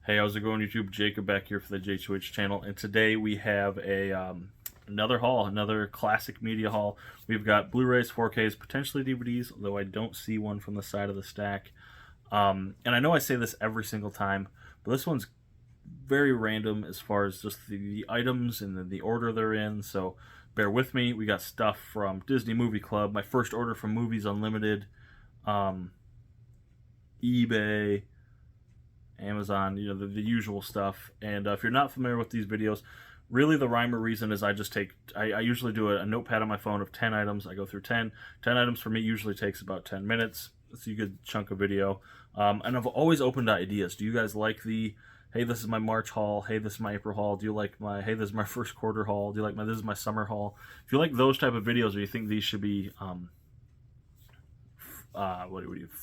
Hey, how's it going, YouTube? Jacob back here for the JTwoH channel, and today we have another haul, another classic media haul. We've got Blu-rays, 4Ks, potentially DVDs, although I don't see one from the side of the stack. And I know I say this every single time, but this one's very random as far as just the items and the order they're in, so bear with me. We got stuff from DisneyMovieClub, my first order from MoviesUnlimited, eBay, Amazon, the usual stuff. And if you're not familiar with these videos, really the rhyme or reason is I usually do a notepad on my phone of 10 items. I go through 10 items. For me usually takes about 10 minutes. It's a good chunk of video. And I've always opened to ideas. Do you guys like hey, this is my March haul, hey, this is my April haul, do you like hey, this is my first quarter haul, do you like this is my summer haul? If you like those type of videos, or you think these should be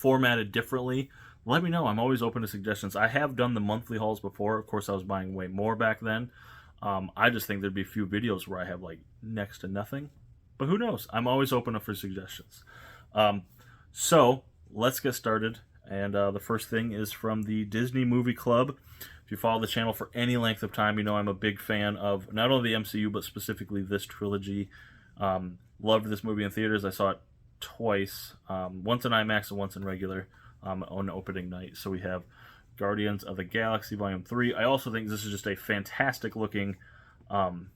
formatted differently, let me know. I'm always open to suggestions. I have done the monthly hauls before. Of course, I was buying way more back then. I just think there'd be a few videos where I have like next to nothing. But who knows? I'm always open for suggestions. So let's get started. And the first thing is from the Disney Movie Club. If you follow the channel for any length of time, you know I'm a big fan of not only the MCU, but specifically this trilogy. Loved this movie in theaters. I saw it twice, once in IMAX and once in regular. On opening night. So we have Guardians of the Galaxy Volume 3. I also think this is just a fantastic looking, well,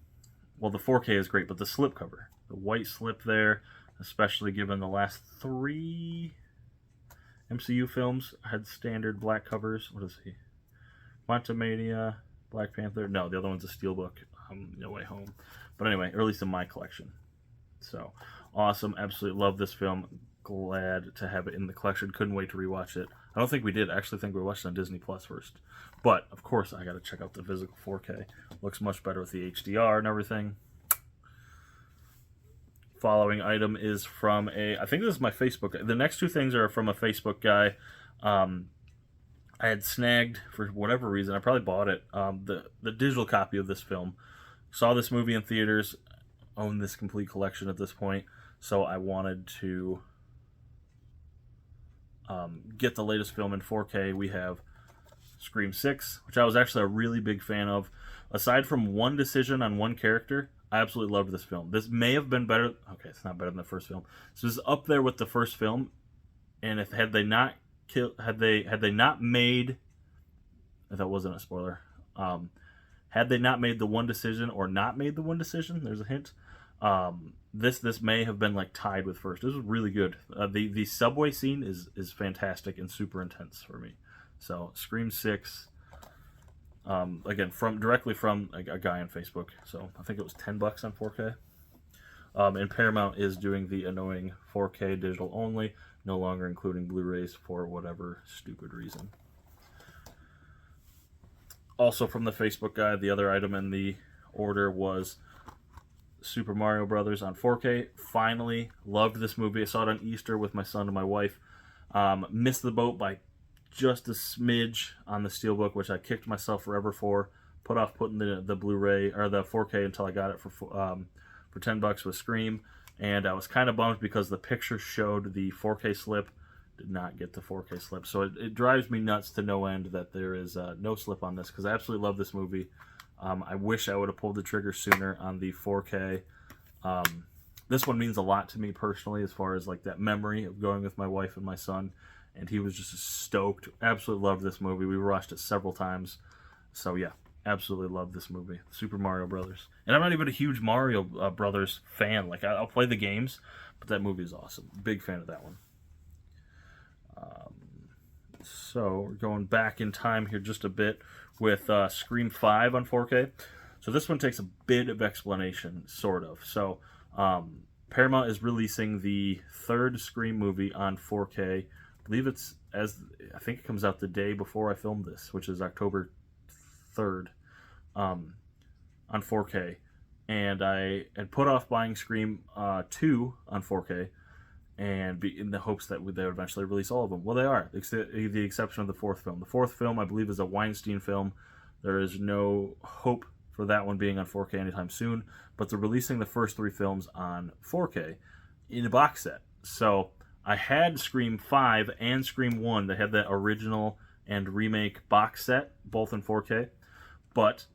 the 4K is great, but the slipcover, the white slip there, especially given the last 3 MCU films had standard black covers. What is he? Quantumania, Black Panther. No, the other one's a steelbook. No Way Home. But anyway, or at least in my collection. So awesome. Absolutely love this film. Glad to have it in the collection. Couldn't wait to rewatch it. I don't think we did. I actually think we watched it on Disney Plus first. But, of course, I got to check out the physical 4K. Looks much better with the HDR and everything. Following item is from I think this is my Facebook. The next 2 things are from a Facebook guy. I had snagged, for whatever reason, I probably bought it, the digital copy of this film. Saw this movie in theaters. Own this complete collection at this point. So I wanted to get the latest film in 4K. We have Scream 6, which I was actually a really big fan of. Aside from one decision on one character, I absolutely loved this film. This may have been better. Okay, it's not better than the first film. So this is up there with the first film. And if had they not made, if that wasn't a spoiler, had they not made the one decision or not made the one decision, there's a hint. This may have been like tied with first. This was really good. The subway scene is fantastic and super intense for me. So Scream 6, again directly from a guy on Facebook. So I think it was $10 on 4K. And Paramount is doing the annoying 4K digital only, no longer including Blu-rays for whatever stupid reason. Also from the Facebook guy, the other item in the order was Super Mario Brothers on 4K. Finally, loved this movie. I saw it on Easter with my son and my wife. Missed the boat by just a smidge on the steelbook, which I kicked myself forever for. Put off putting the Blu-ray or the 4K until I got it for $10 with Scream, and I was kind of bummed because the picture showed the 4K slip. Did not get the 4K slip, so it drives me nuts to no end that there is no slip on this, because I absolutely love this movie. I wish I would have pulled the trigger sooner on the 4K. This one means a lot to me personally, as far as like that memory of going with my wife and my son, and he was just stoked. Absolutely loved this movie. We watched it several times. So yeah, absolutely love this movie, Super Mario Brothers. And I'm not even a huge Mario Brothers fan. Like I'll play the games, but that movie is awesome. Big fan of that one. So we're going back in time here just a bit with Scream 5 on 4K. So this one takes a bit of explanation, sort of. So Paramount is releasing the 3rd Scream movie on 4K. I believe I think it comes out the day before I filmed this, which is October 3rd, on 4K. And I had put off buying Scream 2 on 4K, and in the hopes that they would eventually release all of them. Well, they are, the exception of the 4th film. The 4th film, I believe, is a Weinstein film. There is no hope for that one being on 4K anytime soon, but they're releasing the first 3 films on 4K in a box set. So I had Scream 5 and Scream 1 that had that original and remake box set, both in 4K. But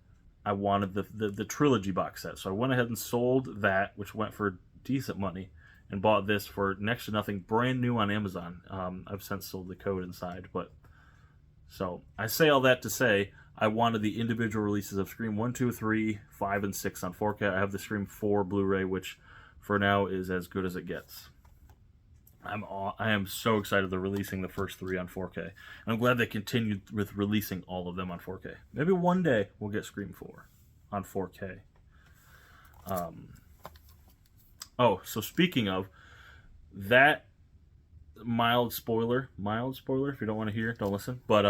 I wanted the Trilogy box set, so I went ahead and sold that, which went for decent money, and bought this for next to nothing, brand new on Amazon. I've since sold the code inside, but so I say all that to say I wanted the individual releases of Scream 1, 2, 3, 5, and 6 on 4K. I have the Scream 4 Blu-ray, which for now is as good as it gets. I am so excited they're releasing the first 3 on 4K. And I'm glad they continued with releasing all of them on 4K. Maybe one day we'll get Scream 4 on 4K. So speaking of that, mild spoiler if you don't want to hear, don't listen, but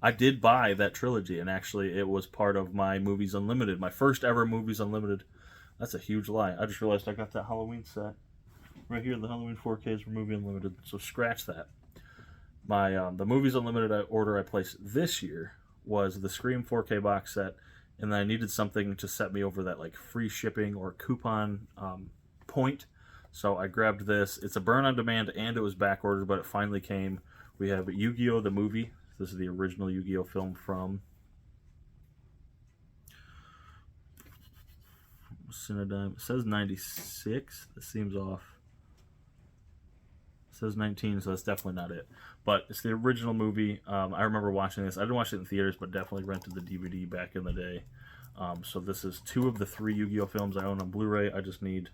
I did buy that trilogy, and actually it was part of my Movies Unlimited, my first ever Movies Unlimited. That's a huge lie. I just realized I got that Halloween set right here, the Halloween 4Ks for Movie Unlimited, so scratch that. My the Movies Unlimited order I placed this year was the Scream 4K box set, and then I needed something to set me over that like free shipping or coupon point. So I grabbed this. It's a burn on demand, and it was back ordered, but it finally came. We have YuGiOh the movie. This is the original YuGiOh film from Cinedigm. It says 96. This seems off. It says 19, so that's definitely not it. But it's the original movie. I remember watching this. I didn't watch it in theaters, but definitely rented the DVD back in the day. So this is 2 of the 3 YuGiOh films I own on Blu-ray. I just need...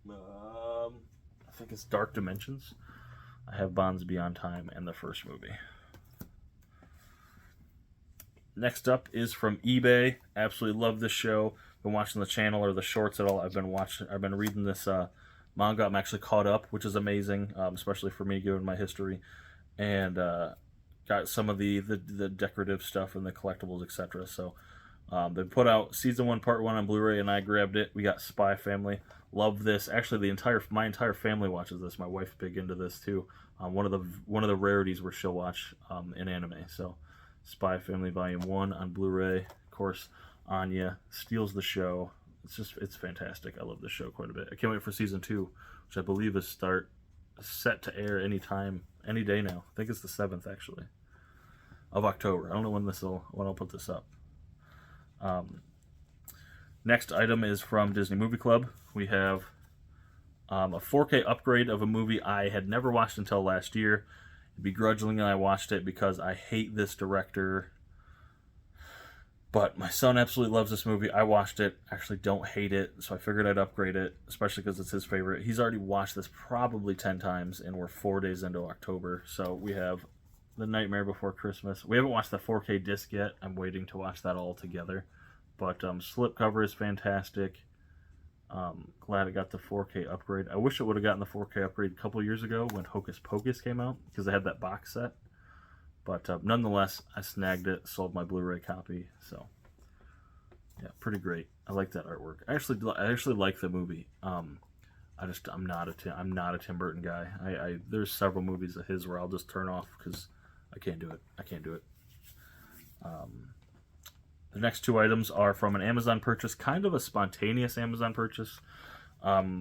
I think it's Dark Dimensions. I have Bonds Beyond Time and the first movie. Next up is from eBay. Absolutely love this show. Been watching the channel or the shorts at all. I've been reading this manga. I'm actually caught up, which is amazing, especially for me given my history. And got some of the decorative stuff and the collectibles, etc. So they put out season 1, part 1 on Blu-ray, and I grabbed it. We got Spy Family. Love this. Actually, my entire family watches this. My wife's big into this too. One of the rarities where she'll watch in anime. So, Spy Family Volume 1 on Blu-ray. Of course, Anya steals the show. It's fantastic. I love this show quite a bit. I can't wait for season 2, which I believe is set to air any day now. I think it's the 7th actually of October. I don't know when I'll put this up. Next item is from DisneyMovieClub. We have a 4K upgrade of a movie I had never watched until last year. Begrudgingly, I watched it because I hate this director. But my son absolutely loves this movie. I watched it. Actually don't hate it, so I figured I'd upgrade it, especially because it's his favorite. He's already watched this probably 10 times, and we're 4 days into October. So we have The Nightmare Before Christmas. We haven't watched the 4K disc yet. I'm waiting to watch that all together. But slipcover is fantastic. Glad it got the 4K upgrade. I wish it would have gotten the 4K upgrade a couple years ago when Hocus Pocus came out, because they had that box set. But nonetheless, I snagged it, sold my Blu-ray copy. So yeah, pretty great. I like that artwork. I actually like the movie. I'm not a Tim Burton guy. There's several movies of his where I'll just turn off because I can't do it. The next 2 items are from an Amazon purchase, kind of a spontaneous Amazon purchase.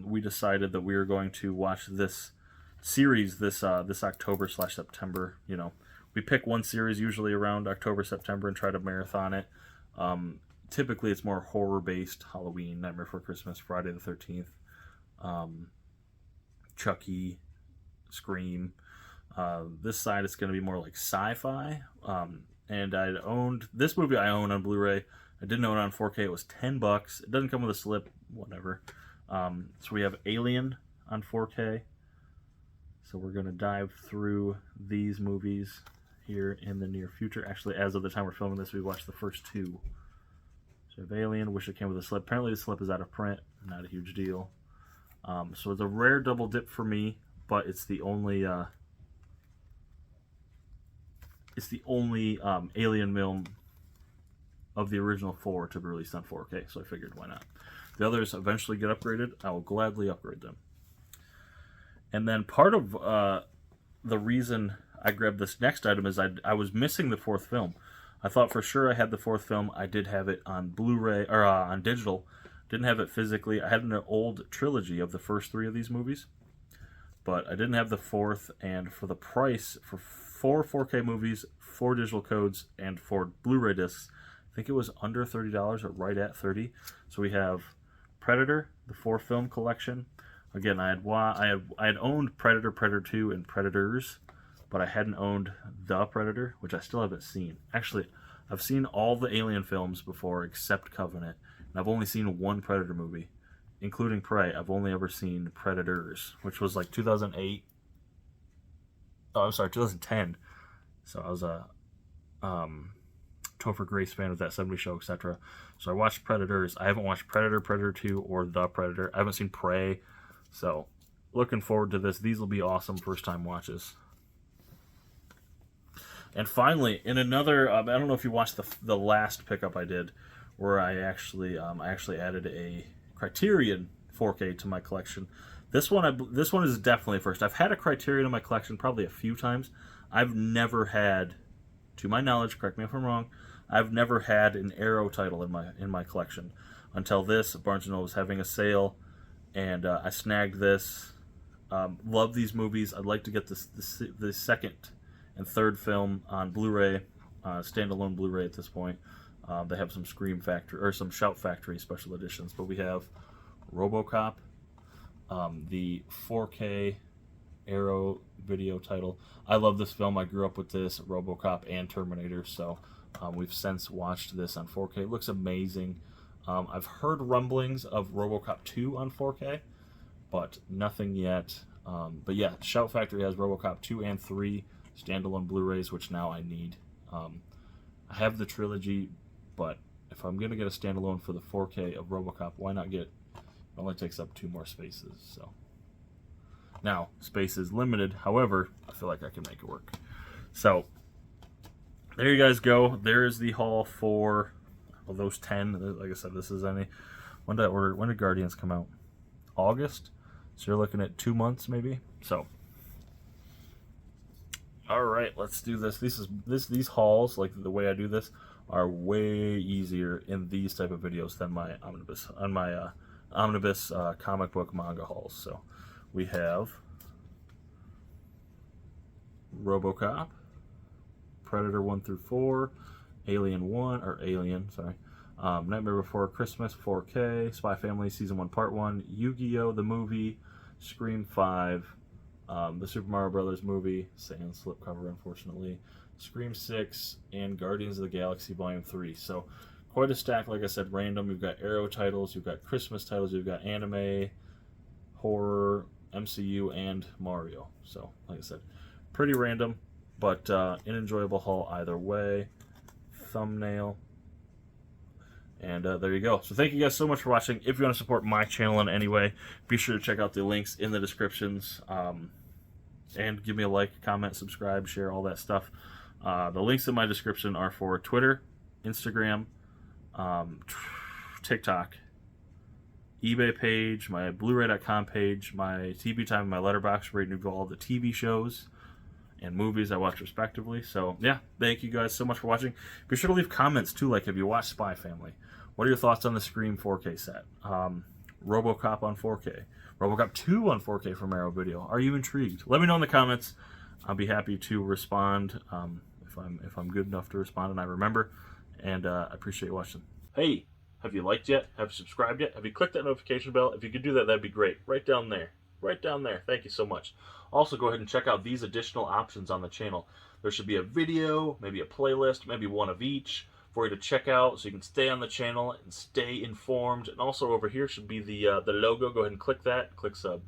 We decided that we were going to watch this series this October/September. You know, we pick one series usually around October, September, and try to marathon it. Typically, it's more horror-based: Halloween, Nightmare Before Christmas, Friday the 13th, Chucky, Scream. This side is going to be more like sci-fi. And I owned this movie. I own on Blu-ray. I didn't own it on 4K. It was $10. It doesn't come with a slip, whatever. So we have Alien on 4K. So we're going to dive through these movies here in the near future. Actually, as of the time we're filming this, we watched the first 2. So we have Alien. Wish it came with a slip. Apparently, the slip is out of print. Not a huge deal. So it's a rare double dip for me, but it's the only. It's the only Alien film of the original 4 to be released on 4K, so I figured why not. The others eventually get upgraded. I will gladly upgrade them. And then part of the reason I grabbed this next item is I was missing the 4th film. I thought for sure I had the 4th film. I did have it on Blu-ray, or on digital. Didn't have it physically. I had an old trilogy of the first 3 of these movies. but I didn't have the 4th, and for the price, for 4 4K movies, 4 digital codes, and 4 Blu-ray discs, I think it was under $30 or right at 30. So we have Predator, the 4-film collection. Again, I had owned Predator, Predator 2, and Predators, but I hadn't owned The Predator, which I still haven't seen. Actually, I've seen all the Alien films before except Covenant, and I've only seen one Predator movie, including Prey. I've only ever seen Predators, which was like 2008. Oh, I'm sorry, 2010. So I was a Topher Grace fan of That 70 Show, etc. So I watched Predators. I haven't watched Predator, Predator 2, or The Predator. I haven't seen Prey. So looking forward to this. These will be awesome first-time watches. And finally, in another, I don't know if you watched the last pickup I did, where I actually added a Criterion 4K to my collection. This one is definitely first. I've had a Criterion in my collection probably a few times. I've never had, to my knowledge, correct me if I'm wrong, I've never had an Arrow title in my collection until this. Barnes & Noble was having a sale, and I snagged this. Love these movies. I'd like to get the second and third film on Blu-ray, standalone Blu-ray at this point. They have some Scream Factory or some Shout Factory special editions, but we have RoboCop, the 4K Arrow video title. I love this film. I grew up with this, RoboCop and Terminator, so we've since watched this on 4K. It looks amazing. I've heard rumblings of RoboCop 2 on 4K, but nothing yet. But yeah, Shout Factory has RoboCop 2 and 3 standalone Blu-rays, which now I need. I have the Trilogy, but if I'm going to get a standalone for the 4K of RoboCop, why not get... It only takes up 2 more spaces, so... Now, space is limited. However, I feel like I can make it work. So, there you guys go. There is the haul for those 10. Like I said, this is any... When did Guardians come out? August? So you're looking at 2 months, maybe? So... Alright, let's do this. These hauls, like the way I do this, are way easier in these type of videos than my Omnibus comic book manga hauls. So we have RoboCop, Predator 1 through 4, Alien, sorry, Nightmare Before Christmas 4K, Spy Family Season 1 Part 1, YuGiOh the movie, Scream 5, the Super Mario Brothers movie, sand slipcover unfortunately, Scream 6, and Guardians of the Galaxy Volume 3. So quite a stack, like I said, random. You've got Arrow titles, you've got Christmas titles, you've got anime, horror, MCU, and Mario. So, like I said, pretty random, but an enjoyable haul either way. Thumbnail. And there you go. So thank you guys so much for watching. If you want to support my channel in any way, be sure to check out the links in the descriptions. And give me a like, comment, subscribe, share, all that stuff. The links in my description are for Twitter, Instagram, TikTok, eBay page, my Blu-ray.com page, my TV Time, my Letterboxd, where you can view all the TV shows and movies I watch respectively. So yeah, thank you guys so much for watching. Be sure to leave comments too, like have you watched Spy Family? What are your thoughts on the Scream 4K set? RoboCop on 4K, RoboCop 2 on 4K from Arrow Video. Are you intrigued? Let me know in the comments. I'll be happy to respond if I'm good enough to respond and I remember. And I appreciate you watching. Hey, have you liked yet? Have you subscribed yet? Have you clicked that notification bell? If you could do that, that'd be great. Right down there. Right down there. Thank you so much. Also, go ahead and check out these additional options on the channel. There should be a video, maybe a playlist, maybe one of each for you to check out so you can stay on the channel and stay informed. And also over here should be the logo. Go ahead and click that. Click sub.